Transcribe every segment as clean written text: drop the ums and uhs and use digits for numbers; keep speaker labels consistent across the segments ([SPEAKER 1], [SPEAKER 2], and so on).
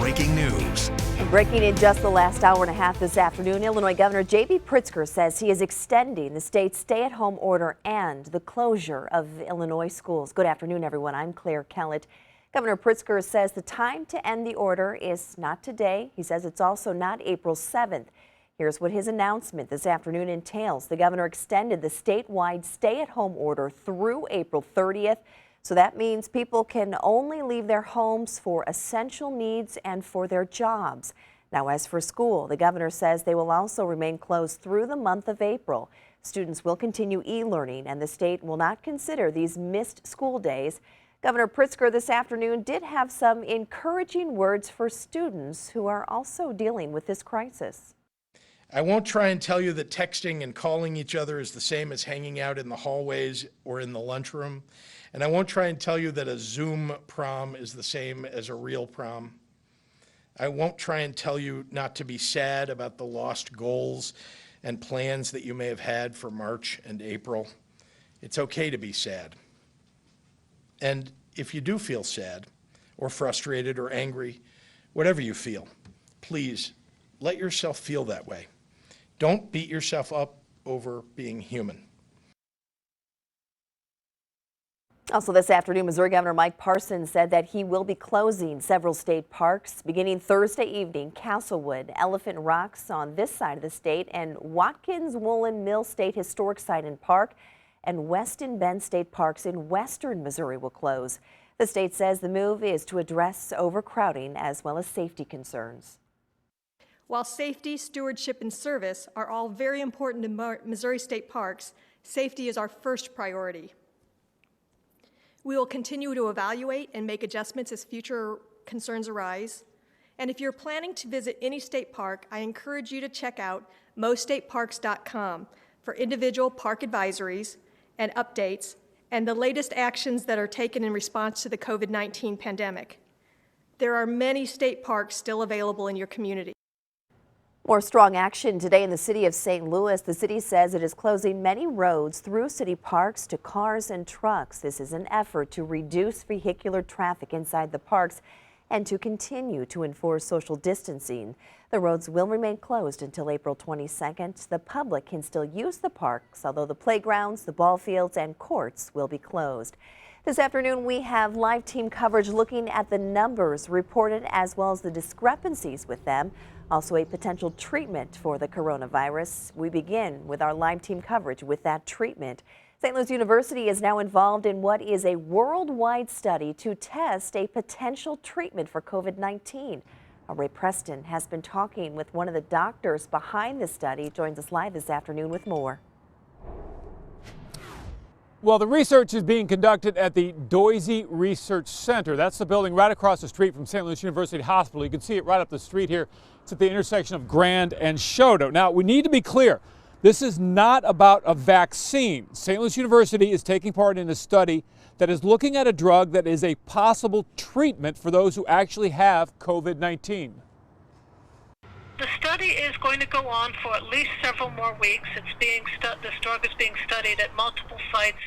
[SPEAKER 1] breaking news.
[SPEAKER 2] Breaking in just the last hour and a half this afternoon, Illinois Governor J.B. Pritzker says he is extending the state's stay-at-home order and the closure of Illinois schools. Good afternoon, everyone. I'm Claire Kellett. Governor Pritzker says the time to end the order is not today. He says it's also not April 7th. Here's what his announcement this afternoon entails. The governor extended the statewide stay-at-home order through April 30th. So that means people can only leave their homes for essential needs and for their jobs. Now, as for school, the governor says they will also remain closed through the month of April. Students will continue e-learning, and the state will not consider these missed school days. Governor Pritzker this afternoon did have some encouraging words for students who are also dealing with this crisis.
[SPEAKER 3] I won't try and tell you that texting and calling each other is the same as hanging out in the hallways or in the lunchroom. And I won't try and tell you that a Zoom prom is the same as a real prom. I won't try and tell you not to be sad about the lost goals and plans that you may have had for March and April. It's okay to be sad. And if you do feel sad or frustrated or angry, whatever you feel, please let yourself feel that way. Don't beat yourself up over being human.
[SPEAKER 2] Also this afternoon, Missouri Governor Mike Parsons said that he will be closing several state parks beginning Thursday evening. Castlewood, Elephant Rocks on this side of the state, and Watkins Woolen Mill State Historic Site and Park and Weston Bend State Parks in western Missouri will close. The state says the move is to address overcrowding as well as safety concerns.
[SPEAKER 4] While safety, stewardship, and service are all very important to Missouri state parks, safety is our first priority. We will continue to evaluate and make adjustments as future concerns arise. And if you're planning to visit any state park, I encourage you to check out mostateparks.com for individual park advisories and updates and the latest actions that are taken in response to the COVID-19 pandemic. There are many state parks still available in your community.
[SPEAKER 2] More strong action today in the city of St. Louis. The city says it is closing many roads through city parks to cars and trucks. This is an effort to reduce vehicular traffic inside the parks and to continue to enforce social distancing. The roads will remain closed until April 22nd. The public can still use the parks, although the playgrounds, the ball fields, and courts will be closed. This afternoon, we have live team coverage looking at the numbers reported as well as the discrepancies with them. Also, a potential treatment for the coronavirus. We begin with our live team coverage with that treatment. St. Louis University is now involved in what is a worldwide study to test a potential treatment for COVID-19. Ray Preston has been talking with one of the doctors behind the study. Joins us live this afternoon with more.
[SPEAKER 5] Well, the research is being conducted at the Doisy Research Center. That's the building right across the street from St. Louis University Hospital. You can see it right up the street here. It's at the intersection of Grand and Choteau. Now, we need to be clear. This is not about a vaccine. St. Louis University is taking part in a study that is looking at a drug that is a possible treatment for those who actually have COVID-19.
[SPEAKER 6] The study is going to go on for at least several more weeks. This drug is being studied at multiple sites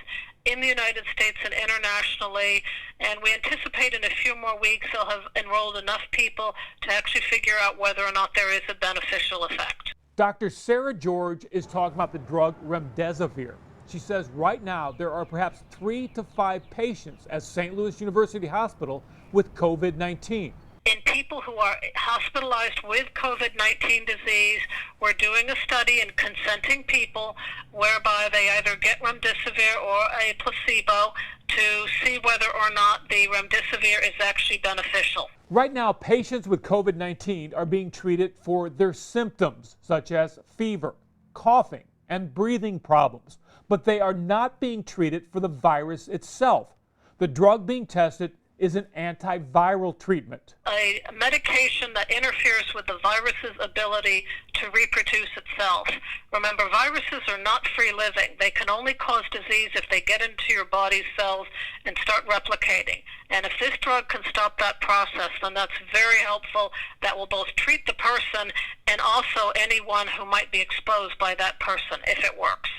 [SPEAKER 6] in the United States and internationally, and we anticipate in a few more weeks they'll have enrolled enough people to actually figure out whether or not there is a beneficial effect.
[SPEAKER 5] Dr. Sarah George is talking about the drug remdesivir. She says right now there are perhaps 3 to 5 patients at St. Louis University Hospital with COVID-19.
[SPEAKER 6] In people who are hospitalized with COVID-19 disease, we're doing a study in consenting people whereby they either get remdesivir or a placebo to see whether or not the remdesivir is actually beneficial.
[SPEAKER 5] Right now, patients with COVID-19 are being treated for their symptoms, such as fever, coughing, and breathing problems, but they are not being treated for the virus itself. The drug being tested is an antiviral treatment.
[SPEAKER 6] A medication that interferes with the virus's ability to reproduce itself. Remember, viruses are not free living. They can only cause disease if they get into your body's cells and start replicating. And if this drug can stop that process, then that's very helpful. That will both treat the person and also anyone who might be exposed by that person if it works.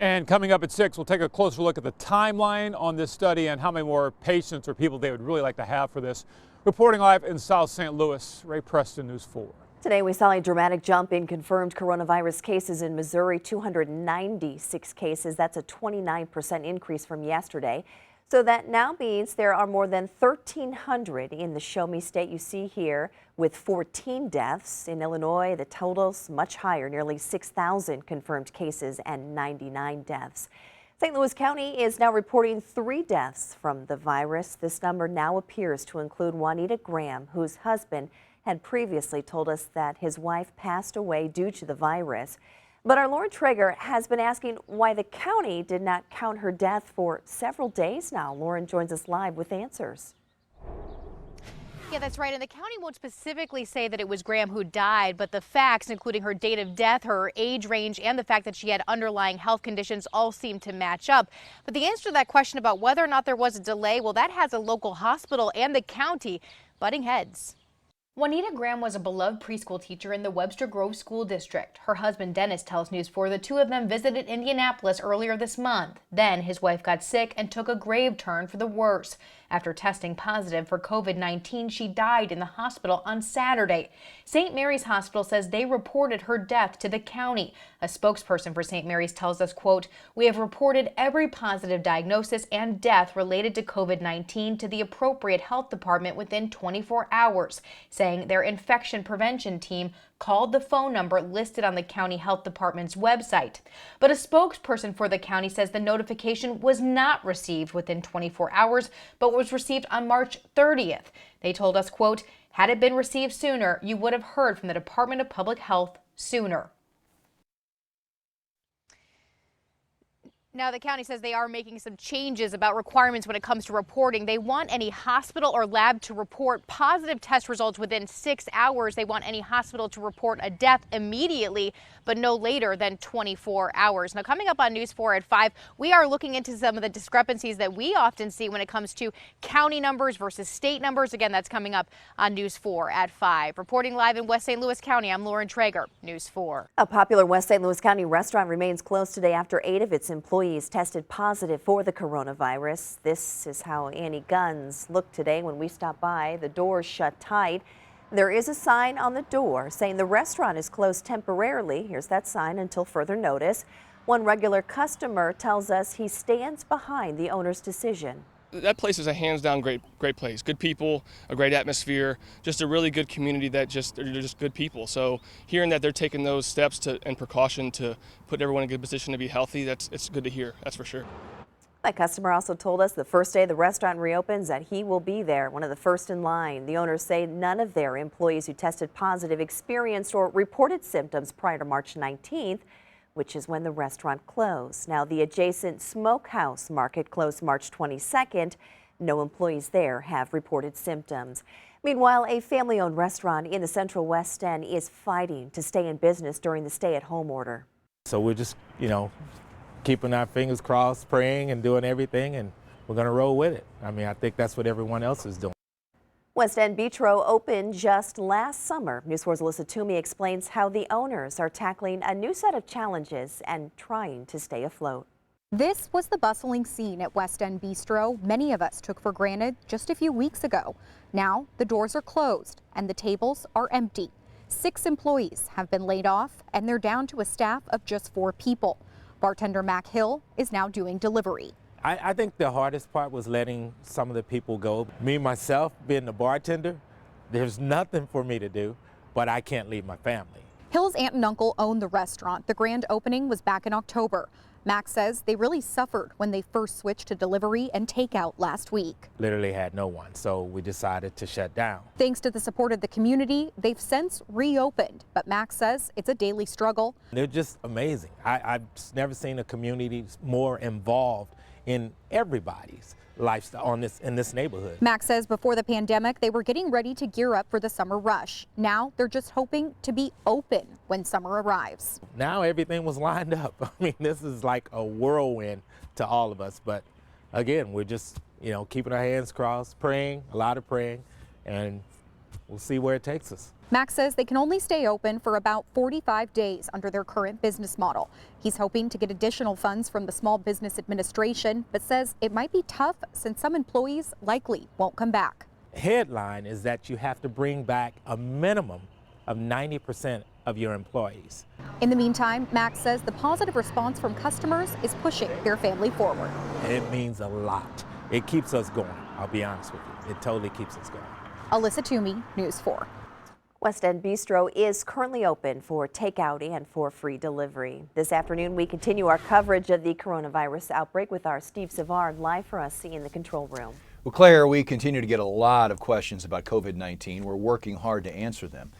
[SPEAKER 5] And coming up at 6, we'll take a closer look at the timeline on this study and how many more patients or people they would really like to have for this. Reporting live in South St. Louis, Ray Preston, News 4.
[SPEAKER 2] Today we saw a dramatic jump in confirmed coronavirus cases in Missouri, 296 cases. That's a 29% increase from yesterday. So that now means there are more than 1,300 in the Show Me state you see here, with 14 deaths. In Illinois, the total's much higher, nearly 6,000 confirmed cases and 99 deaths. St. Louis County is now reporting 3 deaths from the virus. This number now appears to include Juanita Graham, whose husband had previously told us that his wife passed away due to the virus. But our Lauren Traeger has been asking why the county did not count her death for several days now. Lauren joins us live with answers.
[SPEAKER 1] Yeah, that's right. And the county won't specifically say that it was Graham who died, but the facts, including her date of death, her age range, and the fact that she had underlying health conditions all seem to match up. But the answer to that question about whether or not there was a delay, well, that has a local hospital and the county butting heads. Juanita Graham was a beloved preschool teacher in the Webster Grove School District. Her husband Dennis tells News 4 the two of them visited Indianapolis earlier this month. Then his wife got sick and took a grave turn for the worse. After testing positive for COVID-19, she died in the hospital on Saturday. St. Mary's Hospital says they reported her death to the county. A spokesperson for St. Mary's tells us, quote, "We have reported every positive diagnosis and death related to COVID-19 to the appropriate health department within 24 hours, saying their infection prevention team called the phone number listed on the county health department's website. But a spokesperson for the county says the notification was not received within 24 hours, but was received on March 30th. They told us, quote, "Had it been received sooner, you would have heard from the Department of Public Health sooner." Now, the county says they are making some changes about requirements when it comes to reporting. They want any hospital or lab to report positive test results within 6 hours. They want any hospital to report a death immediately, but no later than 24 hours. Now, coming up on News 4 at 5, we are looking into some of the discrepancies that we often see when it comes to county numbers versus state numbers. Again, that's coming up on News 4 at 5. Reporting live in West St. Louis County, I'm Lauren Traeger, News 4.
[SPEAKER 2] A popular West St. Louis County restaurant remains closed today after 8 of its employees tested positive for the coronavirus. This is how Annie Guns looked today when we stopped by. The doors shut tight. There is a sign on the door saying the restaurant is closed temporarily. Here's that sign until further notice. One regular customer tells us he stands behind the owner's decision.
[SPEAKER 7] That place is a hands down great place. Good people, a great atmosphere, just a really good community they're just good people. So hearing that they're taking those steps and precaution to put everyone in a good position to be healthy, it's good to hear, that's for sure.
[SPEAKER 2] That customer also told us the first day the restaurant reopens that he will be there, one of the first in line. The owners say none of their employees who tested positive experienced or reported symptoms prior to March 19th. Which is when the restaurant closed. Now, the adjacent Smokehouse Market closed March 22nd. No employees there have reported symptoms. Meanwhile, a family-owned restaurant in the Central West End is fighting to stay in business during the stay-at-home order.
[SPEAKER 8] So we're just, keeping our fingers crossed, praying and doing everything, and we're going to roll with it. I mean, I think that's what everyone else is doing.
[SPEAKER 2] West End Bistro opened just last summer. News 4's Alyssa Toomey explains how the owners are tackling a new set of challenges and trying to stay afloat.
[SPEAKER 9] This was the bustling scene at West End Bistro many of us took for granted just a few weeks ago. Now the doors are closed and the tables are empty. 6 employees have been laid off and they're down to a staff of just 4 people. Bartender Mac Hill is now doing delivery.
[SPEAKER 8] I think the hardest part was letting some of the people go. Me, myself, being the bartender, there's nothing for me to do, but I can't leave my family.
[SPEAKER 9] Hill's aunt and uncle own the restaurant. The grand opening was back in October. Mac says they really suffered when they first switched to delivery and takeout last week.
[SPEAKER 8] Literally had no one, so we decided to shut down.
[SPEAKER 9] Thanks to the support of the community, they've since reopened, but Mac says it's a daily struggle.
[SPEAKER 8] They're just amazing. I've never seen a community more involved in everybody's lifestyle in this neighborhood.
[SPEAKER 9] Mac says before the pandemic, they were getting ready to gear up for the summer rush. Now they're just hoping to be open when summer arrives.
[SPEAKER 8] Now everything was lined up. I mean, this is like a whirlwind to all of us. But again, we're just, keeping our hands crossed, praying, a lot of praying, and we'll see where it takes us.
[SPEAKER 9] Max says they can only stay open for about 45 days under their current business model. He's hoping to get additional funds from the Small Business Administration, but says it might be tough since some employees likely won't come back.
[SPEAKER 8] Headline is that you have to bring back a minimum of 90% of your employees.
[SPEAKER 9] In the meantime, Max says the positive response from customers is pushing their family forward.
[SPEAKER 8] It means a lot. It keeps us going, I'll be honest with you. It totally keeps us going.
[SPEAKER 9] Alyssa Toomey, News 4.
[SPEAKER 2] West End Bistro is currently open for takeout and for free delivery. This afternoon, we continue our coverage of the coronavirus outbreak with our Steve Savard live for us in the control room.
[SPEAKER 10] Well, Claire, we continue to get a lot of questions about COVID-19. We're working hard to answer them.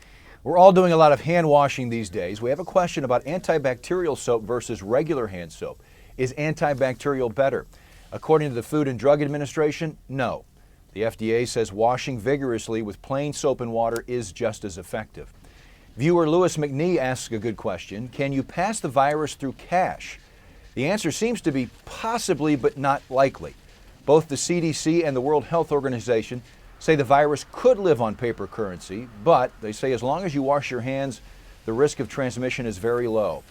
[SPEAKER 10] We're all doing a lot of hand washing these days. We have a question about antibacterial soap versus regular hand soap. Is antibacterial better? According to the Food and Drug Administration, no. The FDA says washing vigorously with plain soap and water is just as effective. Viewer Lewis McNee asks a good question. Can you pass the virus through cash? The answer seems to be possibly, but not likely. Both the CDC and the World Health Organization say the virus could live on paper currency, but they say as long as you wash your hands, the risk of transmission is very low.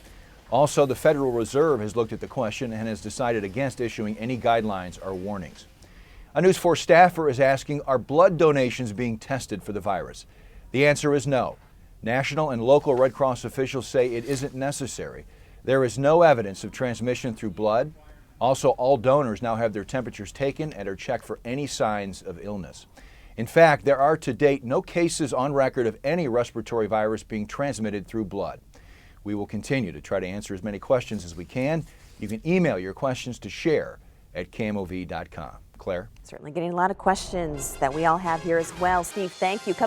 [SPEAKER 10] Also, the Federal Reserve has looked at the question and has decided against issuing any guidelines or warnings. A News 4 staffer is asking, are blood donations being tested for the virus? The answer is no. National and local Red Cross officials say it isn't necessary. There is no evidence of transmission through blood. Also, all donors now have their temperatures taken and are checked for any signs of illness. In fact, there are to date no cases on record of any respiratory virus being transmitted through blood. We will continue to try to answer as many questions as we can. You can email your questions to share@kmov.com. Claire?
[SPEAKER 2] Certainly getting a lot of questions that we all have here as well. Steve, thank you.